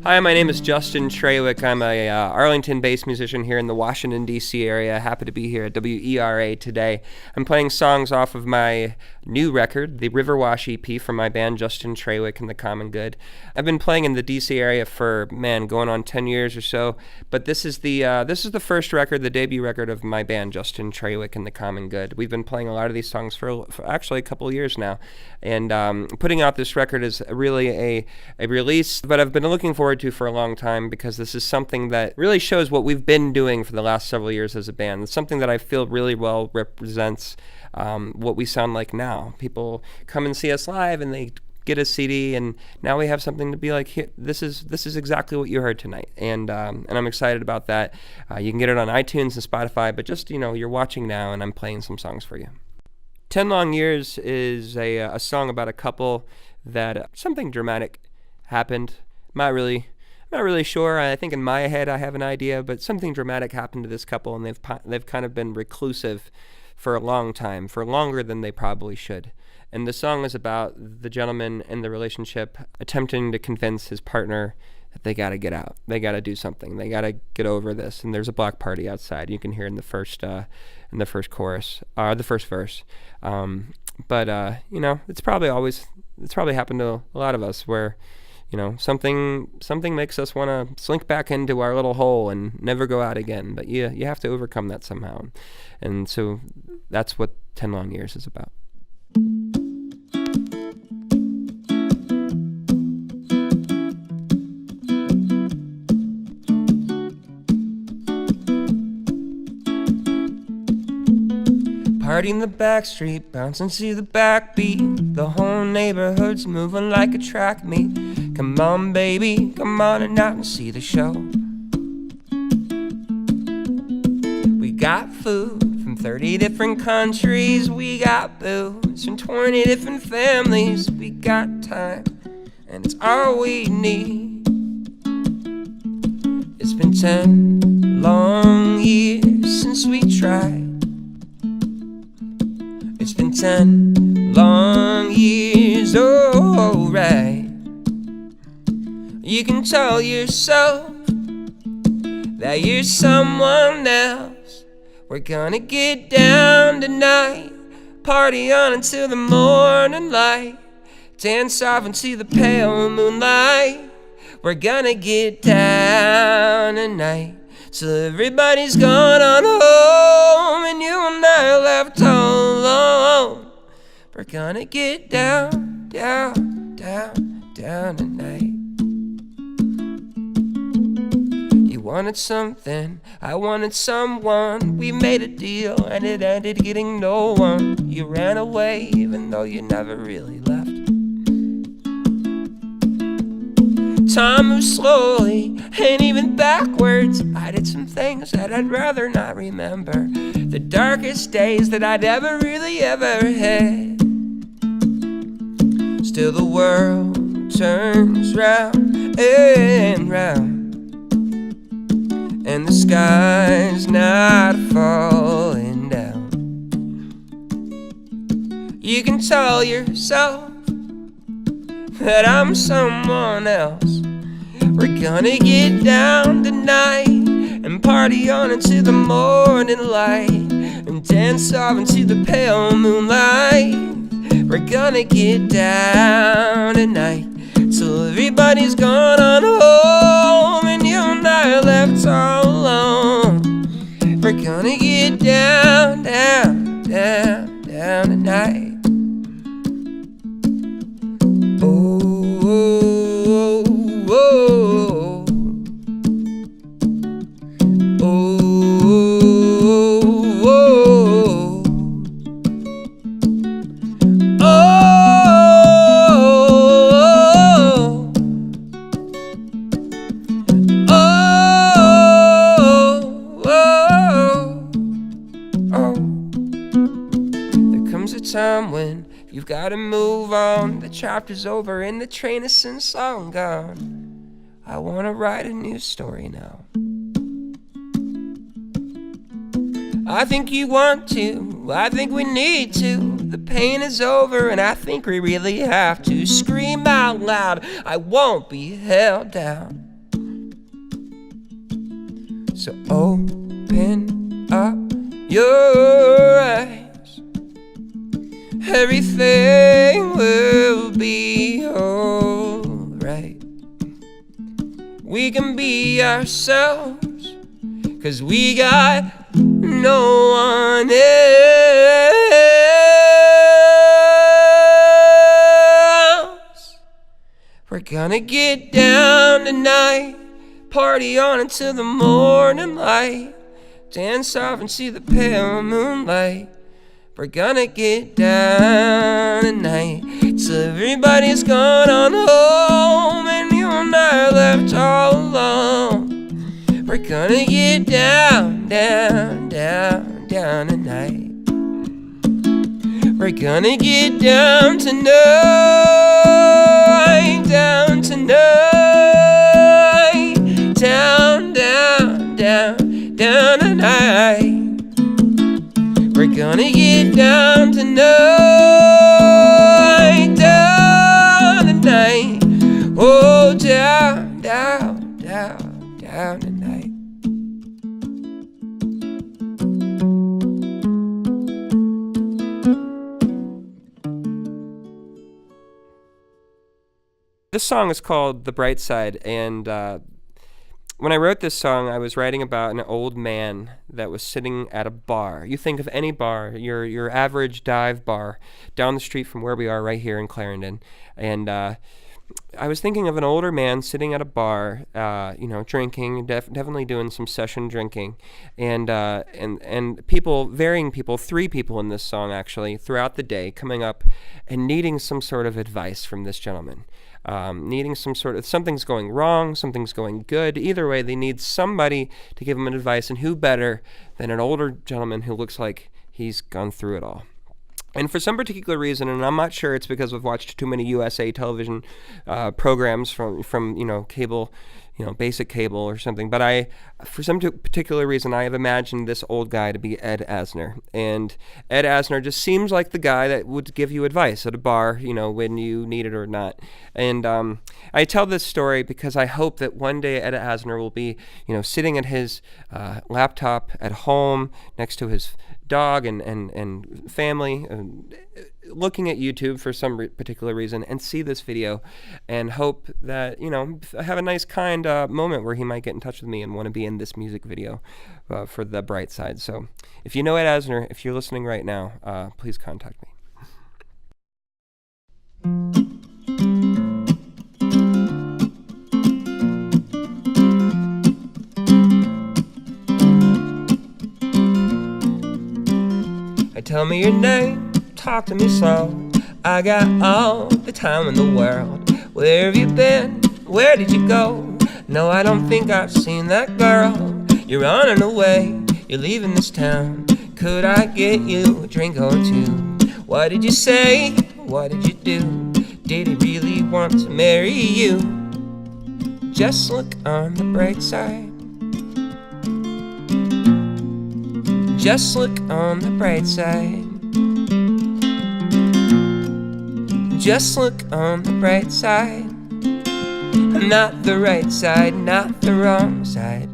Hi, my name is Justin Trawick. I'm a Arlington-based musician here in the Washington, D.C. area. Happy to be here at WERA today. I'm playing songs off of my new record, the Riverwash EP from my band Justin Trawick and the Common Good. I've been playing in the D.C. area for, going on 10 years or so, but this is the first record, the debut record of my band Justin Trawick and the Common Good. We've been playing a lot of these songs for actually a couple of years now, and putting out this record is really a release that I've been looking forward to for a long time, because this is something that really shows what we've been doing for the last several years as a band. It's something that I feel really well represents what we sound like now. People come and see us live and they get a CD, and now we have something to be like, here, this is exactly what you heard tonight, and I'm excited about that. You can get it on iTunes and Spotify, but just, you're watching now and I'm playing some songs for you. 10 Long Years is a song about a couple that something dramatic happened. I'm not really sure. I think in my head I have an idea, but something dramatic happened to this couple, and they've kind of been reclusive for a long time, for longer than they probably should. And the song is about the gentleman in the relationship attempting to convince his partner that they got to get out. They got to do something. They got to get over this. And there's a block party outside. You can hear in the first chorus, the first verse. It's probably happened to a lot of us where, something makes us want to slink back into our little hole and never go out again. But you have to overcome that somehow. And so that's what 10 Long Years is about. Party in the back street, bouncing to the backbeat. The whole neighborhood's moving like a track meet. Come on, baby, come on and out and see the show. We got food from 30 different countries. We got booze from 20 different families. We got time, and it's all we need. It's been 10 long years since we tried. It's been 10 long years, oh, right. You can tell yourself that you're someone else. We're gonna get down tonight, party on until the morning light, dance off into the pale moonlight. We're gonna get down tonight till everybody's gone on home and you and I are left all alone. We're gonna get down, down, down, down tonight. You wanted something, I wanted someone. We made a deal and it ended getting no one. You ran away even though you never really left. Time moves slowly and even backwards. I did some things that I'd rather not remember. The darkest days that I'd ever had. Still the world turns round and round, and the sky's not falling down. You can tell yourself that I'm someone else. We're gonna get down tonight and party on into the morning light and dance off into the pale moonlight. We're gonna get down tonight till everybody's gone on home and you and I are left all alone. We're gonna get down, down, down, down tonight. Time when you've gotta move on. The chapter's over and the train is since long gone. I wanna write a new story now. I think you want to, I think we need to. The pain is over and I think we really have to scream out loud, I won't be held down. So open up your eyes. Everything will be alright. We can be ourselves, 'cause we got no one else. We're gonna get down tonight, party on until the morning light, dance off and see the pale moonlight. We're gonna get down tonight till everybody's gone on home and you and I are left all alone. We're gonna get down, down, down, down tonight. We're gonna get down tonight, down tonight, down, down, down, down tonight. We're gonna get down tonight, down tonight. Oh, down, down, down, down tonight. This song is called The Bright Side, and when I wrote this song, I was writing about an old man that was sitting at a bar. You think of any bar, your average dive bar down the street from where we are right here in Clarendon. And I was thinking of an older man sitting at a bar, drinking, definitely doing some session drinking. And people, varying people, 3 people in this song actually, throughout the day, coming up and needing some sort of advice from this gentleman. Needing some sort of, something's going wrong, something's going good. Either way, they need somebody to give them advice, and who better than an older gentleman who looks like he's gone through it all. And for some particular reason, and I'm not sure it's because I've watched too many USA television programs from cable, basic cable or something, but for some particular reason, I have imagined this old guy to be Ed Asner. And Ed Asner just seems like the guy that would give you advice at a bar, when you need it or not. And I tell this story because I hope that one day Ed Asner will be, sitting at his laptop at home next to his dog and family, looking at YouTube for some particular reason, and see this video and hope that, have a nice kind moment where he might get in touch with me and want to be in this music video for The Bright Side. So if you know Ed Asner, if you're listening right now, please contact me. Tell me your name, talk to me slow. I got all the time in the world. Where have you been? Where did you go? No, I don't think I've seen that girl. You're running away, you're leaving this town. Could I get you a drink or two? What did you say? What did you do? Did he really want to marry you? Just look on the bright side. Just look on the bright side. Just look on the bright side. Not the right side, not the wrong side.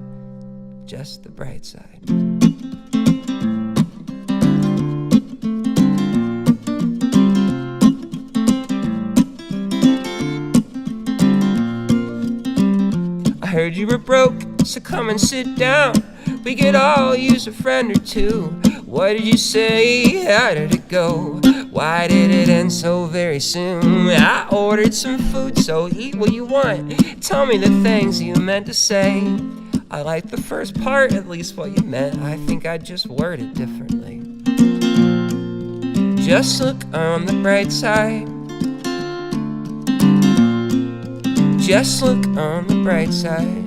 Just the bright side. I heard you were broke, so come and sit down. We could all use a friend or two. What did you say? How did it go? Why did it end so very soon? I ordered some food, so eat what you want. Tell me the things you meant to say. I like the first part, at least what you meant. I think I just word it differently. Just look on the bright side. Just look on the bright side.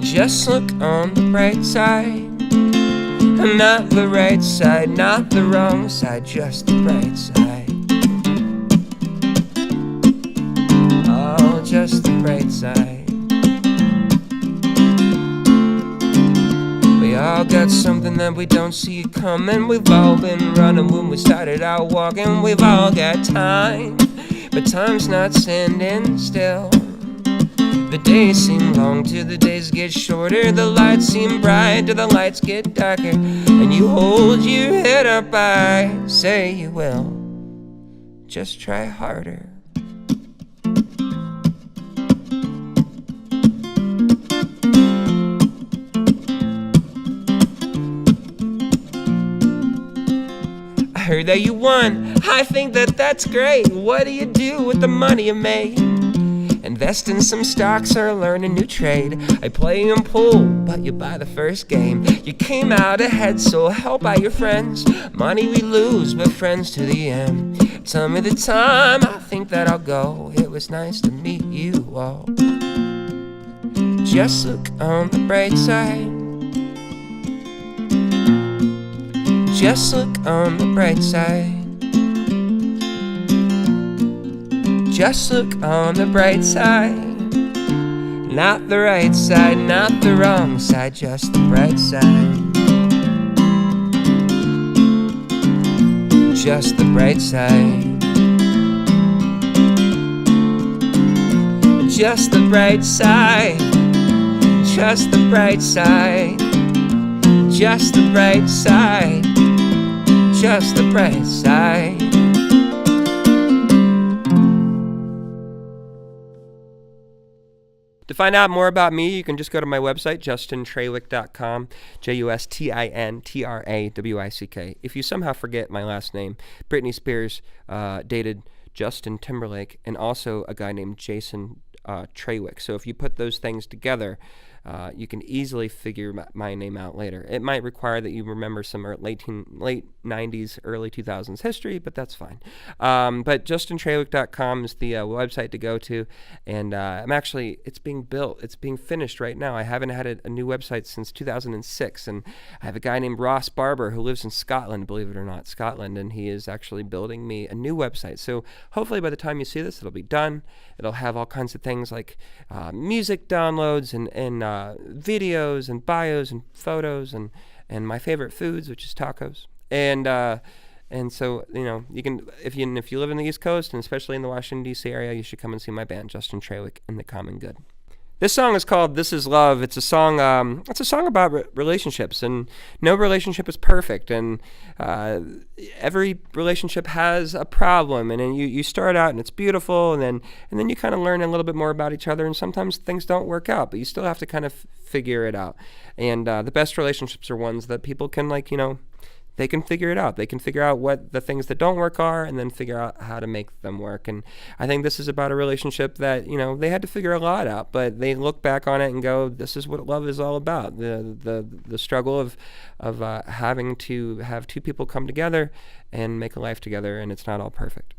Just look on the bright side. Not the right side, not the wrong side, just the bright side. Oh, just the bright side. We all got something that we don't see coming. We've all been running when we started out walking. We've all got time, but time's not standing still. The days seem long till the days get shorter. The lights seem bright till the lights get darker. And you hold your head up, I say you will. Just try harder. I heard that you won. I think that that's great. What do you do with the money you made? Invest in some stocks or learn a new trade. I play in pool, but you buy the first game. You came out ahead, so help out your friends. Money we lose, but friends to the end. Tell me the time, I think that I'll go. It was nice to meet you all. Just look on the bright side. Just look on the bright side. Just look on the bright side. Not the right side, not the wrong side, just the bright side. Just the bright side. Just the bright side. Just the bright side. Just the bright side. Just the bright side. To find out more about me, you can just go to my website, justintrawick.com, JustinTrawick. If you somehow forget my last name, Britney Spears dated Justin Timberlake and also a guy named Jason Trawick. So if you put those things together, you can easily figure my name out later. It might require that you remember some late 90s, early 2000s history, but that's fine. But JustinTrawick.com is the website to go to, and it's being built. It's being finished right now. I haven't had a new website since 2006, and I have a guy named Ross Barber who lives in Scotland, believe it or not, Scotland, and he is actually building me a new website. So hopefully by the time you see this, it'll be done. It'll have all kinds of things like music downloads and videos and bios and photos and my favorite foods, which is tacos. And so, you can, if you live in the East Coast and especially in the Washington D.C. area, you should come and see my band, Justin Trawick and the Common Good. This song is called "This Is Love." It's a song. It's a song about relationships, and no relationship is perfect, and every relationship has a problem. And then you start out and it's beautiful, and then you kind of learn a little bit more about each other. And sometimes things don't work out, but you still have to kind of figure it out. And the best relationships are ones that people can they can figure it out. They can figure out what the things that don't work are and then figure out how to make them work. And I think this is about a relationship that, they had to figure a lot out, but they look back on it and go, this is what love is all about. The struggle of having to have two people come together and make a life together, and it's not all perfect.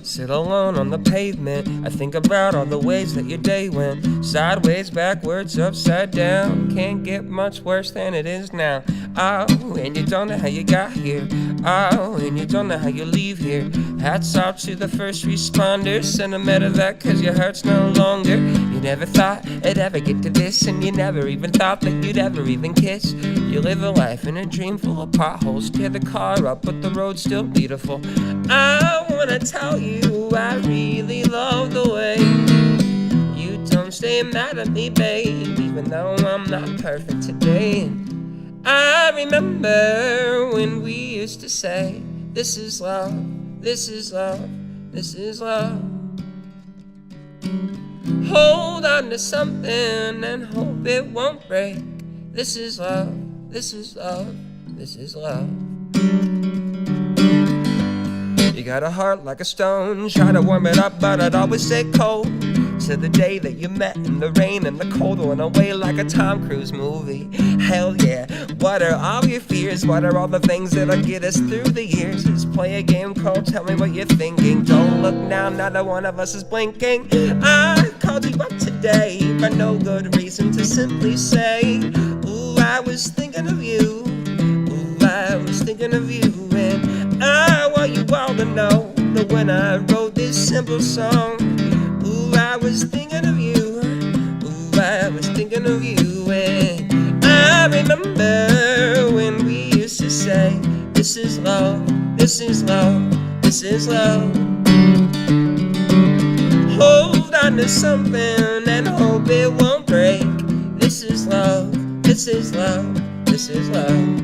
Sit alone on the pavement, I think about all the ways that your day went sideways, backwards, upside down. Can't get much worse than it is now. Oh, and you don't know how you got here. Oh, and you don't know how you leave here. Hats off to the first responders. Send a medevac cause your heart's no longer. You never thought it'd ever get to this, and you never even thought that you'd ever even kiss. You live a life in a dream full of potholes. Tear the car up, but the road's still beautiful. I wanna tell you I really love the way you don't stay mad at me, babe, even though I'm not perfect today. I remember when we used to say, this is love, this is love, this is love. Hold on to something and hope it won't break. This is love, this is love, this is love. You got a heart like a stone, try to warm it up, but I'd always stay cold. To the day that you met in the rain and the cold, went away like a Tom Cruise movie. Hell yeah, what are all your fears? What are all the things that'll get us through the years? Let's play a game called Tell Me What You're Thinking. Don't look now, neither one of us is blinking. I called you up today for no good reason, to simply say, ooh, I was thinking of you. Ooh, I was thinking of you. And I want you all to know beautiful song. Ooh, I was thinking of you. Ooh, I was thinking of you. And I remember when we used to say, this is love, this is love, this is love. Hold on to something and hope it won't break. This is love, this is love, this is love.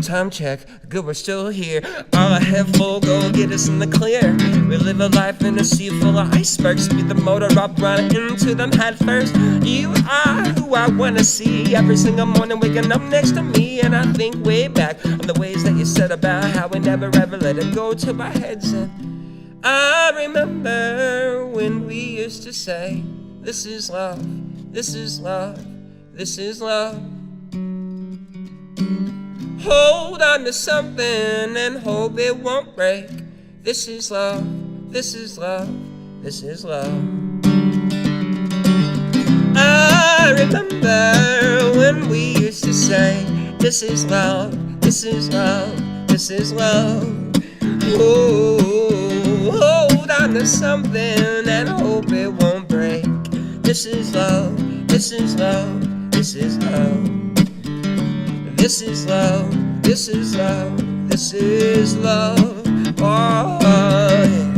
Time check, good, we're still here. All I have full go, get us in the clear. We live a life in a sea full of icebergs. Speed the motor up, run into them head first. You are who I wanna see. Every single morning waking up next to me. And I think way back on the ways that you said about how we never ever let it go to our heads. And I remember when we used to say, this is love, this is love, this is love. Hold on to something and hope it won't break. This is love, this is love, this is love. I remember when we used to say, this is love, this is love, this is love. Oh, hold on to something and hope it won't break. This is love, this is love, this is love. This is love, this is love, this is love. Oh, yeah.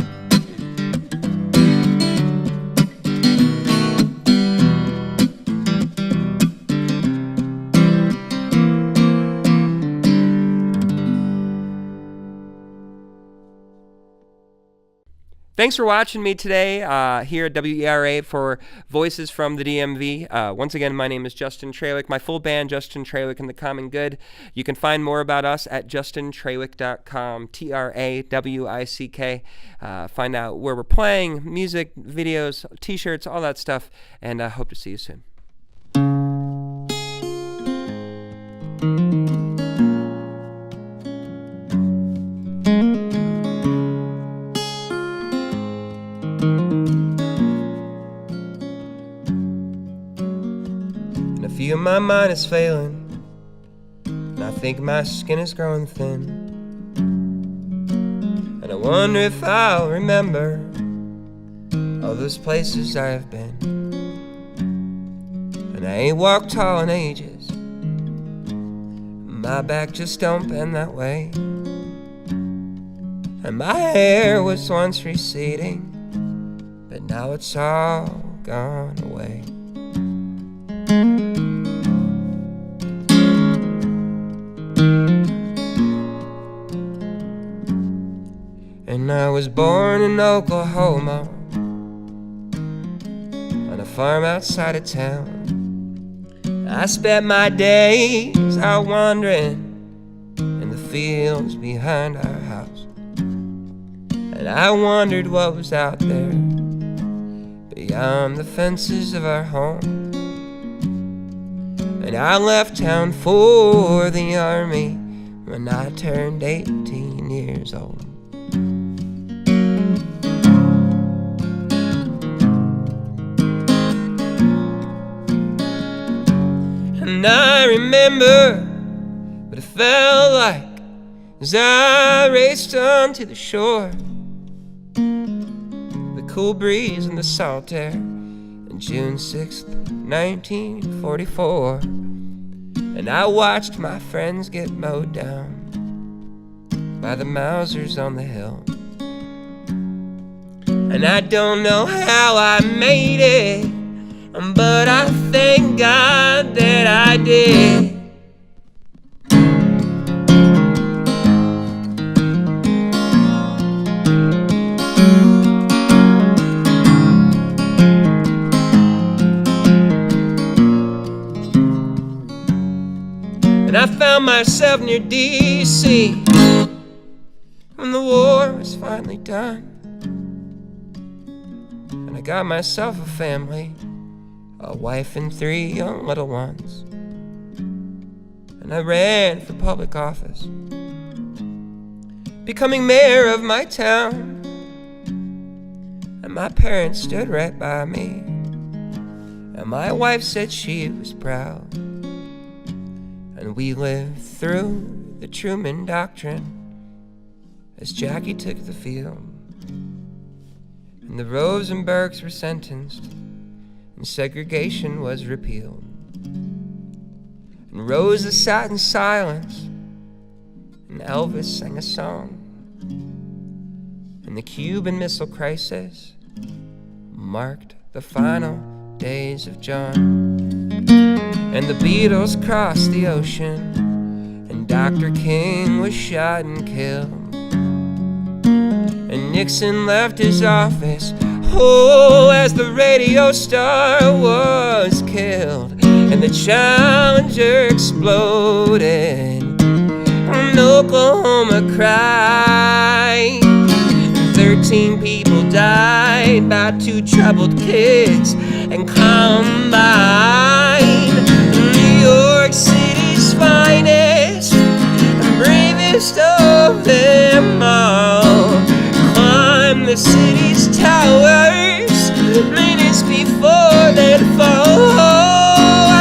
Thanks for watching me today here at WERA for Voices from the DMV. Once again, my name is Justin Trawick. My full band, Justin Trawick and the Common Good. You can find more about us at justintrawick.com, Trawick. Find out where we're playing, music, videos, t-shirts, all that stuff, and I hope to see you soon. I feel my mind is failing, and I think my skin is growing thin, and I wonder if I'll remember all those places I have been. And I ain't walked tall in ages, my back just don't bend that way, and my hair was once receding, but now it's all gone away. And I was born in Oklahoma, on a farm outside of town. I spent my days out wandering in the fields behind our house, and I wondered what was out there beyond the fences of our home. And I left town for the army when I turned 18 years old. And I remember what it felt like as I raced onto the shore, the cool breeze and the salt air, on June 6th, 1944. And I watched my friends get mowed down by the Mausers on the hill. And I don't know how I made it, but I thank God that I did. And I found myself near D.C. when the war was finally done. And I got myself a family, a wife and 3 young little ones. and I ran for public office, becoming mayor of my town. And my parents stood right by me, and my wife said she was proud. And we lived through the Truman Doctrine as Jackie took the field, and the Rosenbergs were sentenced, and segregation was repealed. And Rosa sat in silence, and Elvis sang a song, and the Cuban Missile Crisis marked the final days of John. And the Beatles crossed the ocean, and Dr. King was shot and killed, and Nixon left his office, oh, as the radio star was killed, and the Challenger exploded, and Oklahoma cried. 13 people died by 2 troubled kids and Columbine. New York City's finest and bravest of them all climbed the city's towers minutes before they'd fall.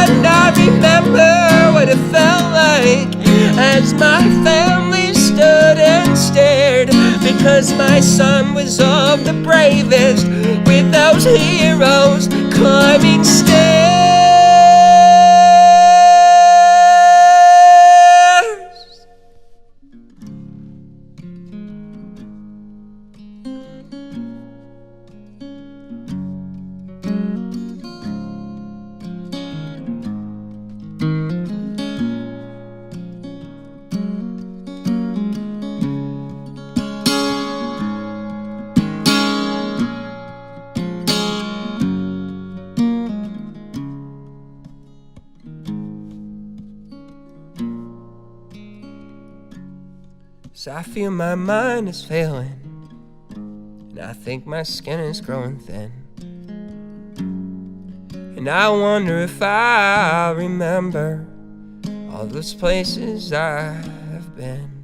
And I remember what it felt like as my family stood and stared, because my son was of the bravest with those heroes climbing stairs. So I feel my mind is failing, and I think my skin is growing thin, and I wonder if I'll remember all those places I have been.